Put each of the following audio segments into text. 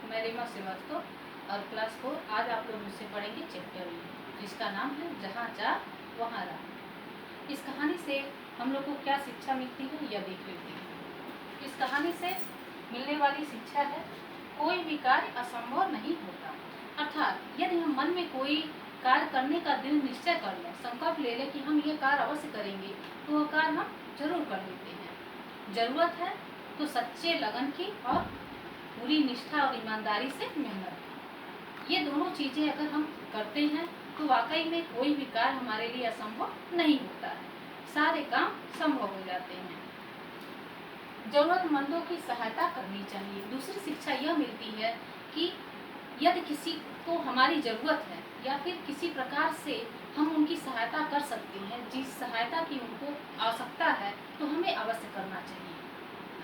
मैं रीमा श्रीवास्तव और क्लास 4। आज आप लोग मुझसे पढ़ेंगे चैप्टर जिसका नाम है जहाँ जा वहाँ रहा। इस कहानी से हम लोग को क्या शिक्षा मिलती है यह देख लेते हैं। इस कहानी से मिलने वाली शिक्षा है कोई भी कार्य असंभव नहीं होता। अर्थात यदि हम मन में कोई कार्य करने का दृढ़ निश्चय कर लें, संकल्प ले लें कि हम ये कार्य अवश्य करेंगे, तो वह कार्य हम जरूर कर लेते हैं। जरूरत है तो सच्चे लगन की और पूरी निष्ठा और ईमानदारी से मेहनत। ये दोनों चीज़ें अगर हम करते हैं तो वाकई में कोई भी कार्य हमारे लिए असंभव नहीं होता है, सारे काम संभव हो जाते हैं। जरूरतमंदों की सहायता करनी चाहिए। दूसरी शिक्षा यह मिलती है कि यदि किसी को हमारी ज़रूरत है या फिर किसी प्रकार से हम उनकी सहायता कर सकते हैं, जिस सहायता की उनको आवश्यकता है, तो हमें अवश्य करना चाहिए,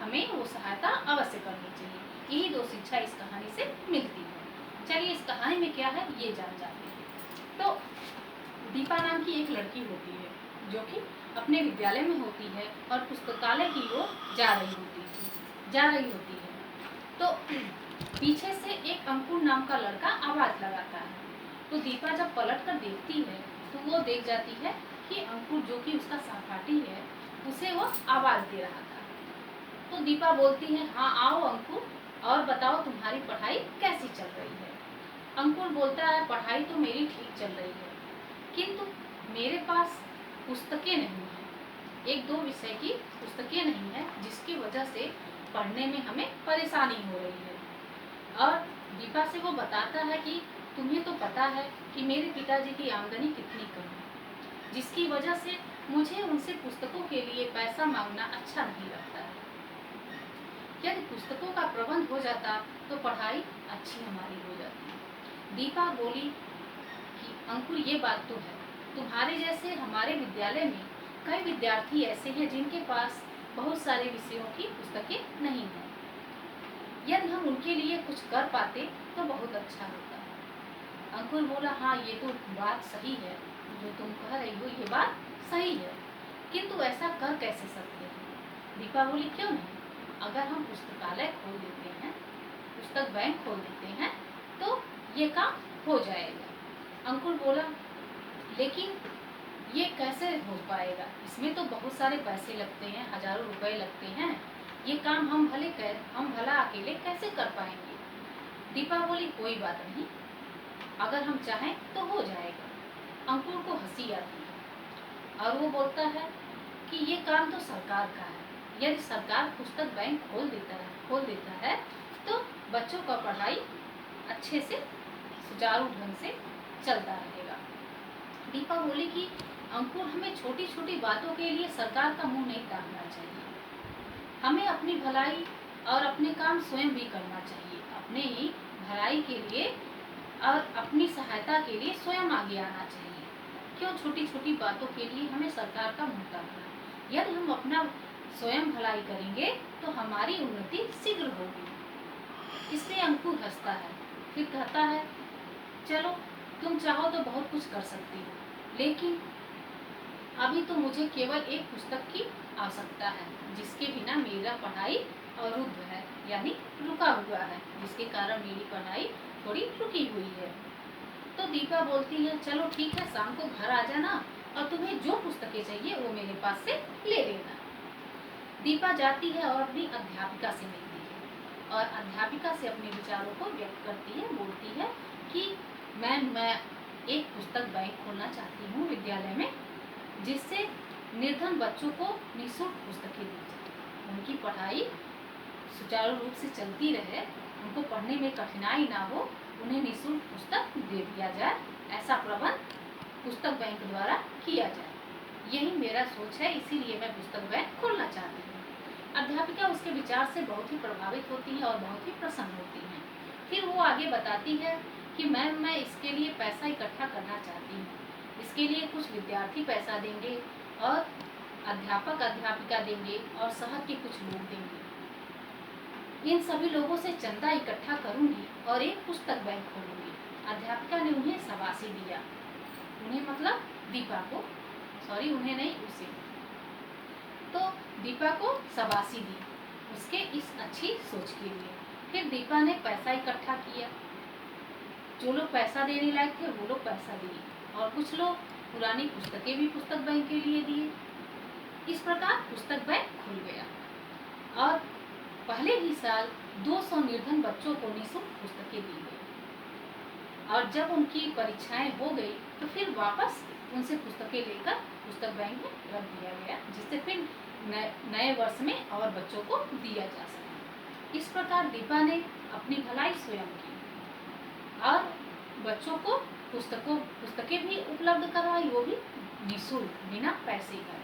हमें वो सहायता अवश्य करनी चाहिए। यही दो शिक्षा इस कहानी से मिलती है। चलिए इस कहानी में क्या है ये जान जाते हैं। तो दीपा नाम की एक लड़की होती है जो कि अपने विद्यालय में होती है और पुस्तकालय की ओर जा रही होती है। तो पीछे से एक अंकुर नाम का लड़का आवाज़ लगाता है। तो दीपा जब पलट कर देखती है तो वो देख जाती है कि अंकुर जो कि उसका सहपाठी है उसे वो आवाज़ दे रहा था। तो दीपा बोलती है, हाँ आओ अंकुर, और बताओ तुम्हारी पढ़ाई कैसी चल रही है। अंकुर बोलता है, पढ़ाई तो मेरी ठीक चल रही है, किंतु मेरे पास पुस्तकें नहीं हैं, एक दो विषय की पुस्तकें नहीं है, जिसकी वजह से पढ़ने में हमें परेशानी हो रही है। और दीपा से वो बताता है कि तुम्हें तो पता है कि मेरे पिताजी की आमदनी कितनी कम है, जिसकी वजह से मुझे उनसे पुस्तकों के लिए पैसा मांगना अच्छा नहीं लगता है। यदि पुस्तकों का प्रबंध हो जाता तो पढ़ाई अच्छी हमारी हो जाती। दीपा बोली कि अंकुर ये बात तो है, तुम्हारे जैसे हमारे विद्यालय में कई विद्यार्थी ऐसे हैं जिनके पास बहुत सारे विषयों की पुस्तकें नहीं हैं। यदि हम उनके लिए कुछ कर पाते तो बहुत अच्छा होता। अंकुर बोला, हाँ ये तो बात सही है, जो तुम कह रही हो ये बात सही है, किंतु ऐसा कर कैसे सकते हैं। दीपा बोली, क्यों नहीं, अगर हम पुस्तकालय खोल देते हैं, पुस्तक बैंक खोल देते हैं तो ये काम हो जाएगा। अंकुर बोला, लेकिन ये कैसे हो पाएगा, इसमें तो बहुत सारे पैसे लगते हैं, हजारों रुपए लगते हैं, ये काम हम भला अकेले कैसे कर पाएंगे। दीपा बोली, कोई बात नहीं, अगर हम चाहें तो हो जाएगा। अंकुर को हंसी आती है और वो बोलता है कि ये काम तो सरकार का है, यदि सरकार पुस्तक बैंक खोल देता है तो बच्चों का पढ़ाई अच्छे से सुचारू ढंग से चलता रहेगा। दीपा बोली कि अंकुर, हमें छोटी छोटी बातों के लिए सरकार का मुंह नहीं ताकना चाहिए, हमें अपनी भलाई और अपने काम स्वयं भी करना चाहिए, अपने ही भलाई के लिए और अपनी सहायता के लिए स्वयं आगे आना चाहिए। क्यों छोटी छोटी बातों के लिए हमें सरकार का मुंह ताकना। यदि हम अपना स्वयं भलाई करेंगे तो हमारी उन्नति शीघ्र होगी। इसलिए अंकुर हंसता है, फिर कहता है, चलो तुम चाहो तो बहुत कुछ कर सकती हो, लेकिन अभी तो मुझे केवल एक पुस्तक की आवश्यकता है, जिसके बिना मेरा पढ़ाई अवरुद्ध है, यानी रुका हुआ है, जिसके कारण मेरी पढ़ाई थोड़ी रुकी हुई है। तो दीपा बोलती है, चलो ठीक है, शाम को घर आ जाना और तुम्हें जो पुस्तकें चाहिए वो मेरे पास से ले लेना। दीपा जाती है और अपनी अध्यापिका से मिलती है और अध्यापिका से अपने विचारों को व्यक्त करती है। बोलती है कि मैं एक पुस्तक बैंक खोलना चाहती हूँ विद्यालय में, जिससे निर्धन बच्चों को निःशुल्क पुस्तकें दी जाए, उनकी पढ़ाई सुचारू रूप से चलती रहे, उनको पढ़ने में कठिनाई ना हो, उन्हें निःशुल्क पुस्तक दे दिया जाए, ऐसा प्रबंध पुस्तक बैंक द्वारा किया जाए। यही मेरा सोच है, इसीलिए मैं पुस्तक बैंक खोलना चाहती हूँ। अध्यापिका उसके विचार से बहुत ही प्रभावित होती है और बहुत ही प्रसन्न होती है। फिर वो आगे बताती है कि मैं इसके लिए पैसा इकट्ठा करना चाहती हूँ, इसके लिए कुछ विद्यार्थी पैसा देंगे और अध्यापक अध्यापिका देंगे और शहर के कुछ लोग देंगे। इन सभी लोगों से चंदा इकट्ठा करूंगी और एक पुस्तक बैंक खोलूंगी। अध्यापिका ने उन्हें शाबाशी दिया, उन्हें मतलब दीपा को, सॉरी उन्हें नहीं उसे, तो दीपा को शाबाशी दी उसके इस अच्छी सोच के लिए। फिर दीपा ने पैसा इकट्ठा किया। जो लोग पैसा देने लायक थे वो लोग पैसा दिए और कुछ लोग पुरानी पुस्तकें भी पुस्तक बैंक के लिए दिए। इस प्रकार पुस्तक बैंक खुल गया और पहले ही साल 200 निर्धन बच्चों को निःशुल्क पुस्तकें दी गई और जब उनकी परीक्षाएं हो गई तो फिर वापस उनसे पुस्तकें लेकर पुस्तक बैंक में रख दिया गया, जिससे फिर नए वर्ष में और बच्चों को दिया जा सके। इस प्रकार दीपा ने अपनी भलाई स्वयं की और बच्चों को पुस्तकें भी उपलब्ध करवाई, वो भी निःशुल्क, बिना पैसे का।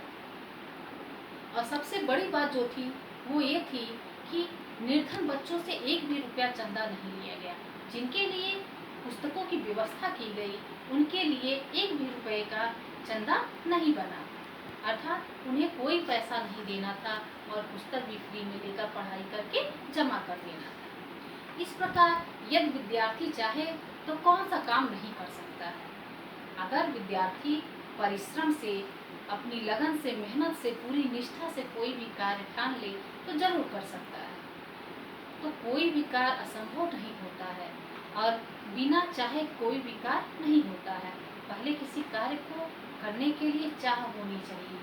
और सबसे बड़ी बात जो थी वो ये थी कि निर्धन बच्चों से एक भी रुपया चंदा नहीं लिया गया। जिनके लिए पुस्तकों की व्यवस्था की गई उनके लिए एक भी रुपये का चंदा नहीं बना, अर्थात उन्हें कोई पैसा नहीं देना था और पुस्तक भी फ्री में लेकर पढ़ाई करके जमा कर देना था। इस प्रकार यदि विद्यार्थी चाहे तो कौन सा काम नहीं कर सकता है। अगर विद्यार्थी परिश्रम से, अपनी लगन से, मेहनत से, पूरी निष्ठा से कोई भी कार्य ठान ले तो जरूर कर सकता है। तो कोई भी कार्य असंभव नहीं होता है और बिना चाहे कोई भी कार्य नहीं होता है। पहले किसी कार्य को करने के लिए चाह होनी चाहिए,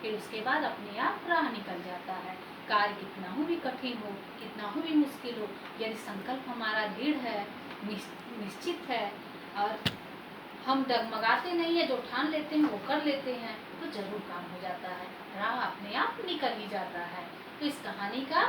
फिर उसके बाद अपने आप राह निकल जाता है। कार्य कितना हो भी कठिन हो, कितना हो भी मुश्किल हो, यदि संकल्प हमारा दृढ़ है, निश्चित है और हम डगमगाते नहीं है, जो ठान लेते हैं वो कर लेते हैं, तो जरूर काम हो जाता है, राह अपने आप निकल ही जाता है। तो इस कहानी का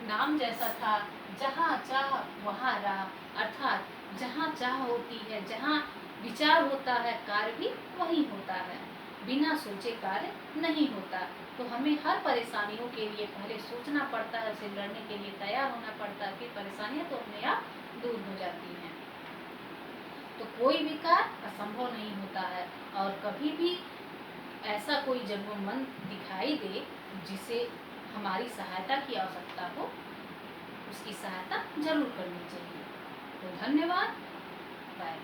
नाम जैसा था, जहाँ चाह वहाँ राह, अर्थात जहाँ चाह होती है, जहाँ विचार होता है, कार्य भी वही होता है। बिना सोचे कार्य नहीं होता। तो हमें हर परेशानियों के लिए पहले सोचना पड़ता है, उसे लड़ने के लिए तैयार होना पड़ता है, फिर परेशानियाँ तो अपने आप दूर हो जाती हैं। तो कोई भी कार्य असंभव नहीं होता है और कभी भी ऐसा कोई जरूरतमंद दिखाई दे जिसे हमारी सहायता की आवश्यकता हो, उसकी सहायता जरूर करनी चाहिए। तो धन्यवाद, बाय।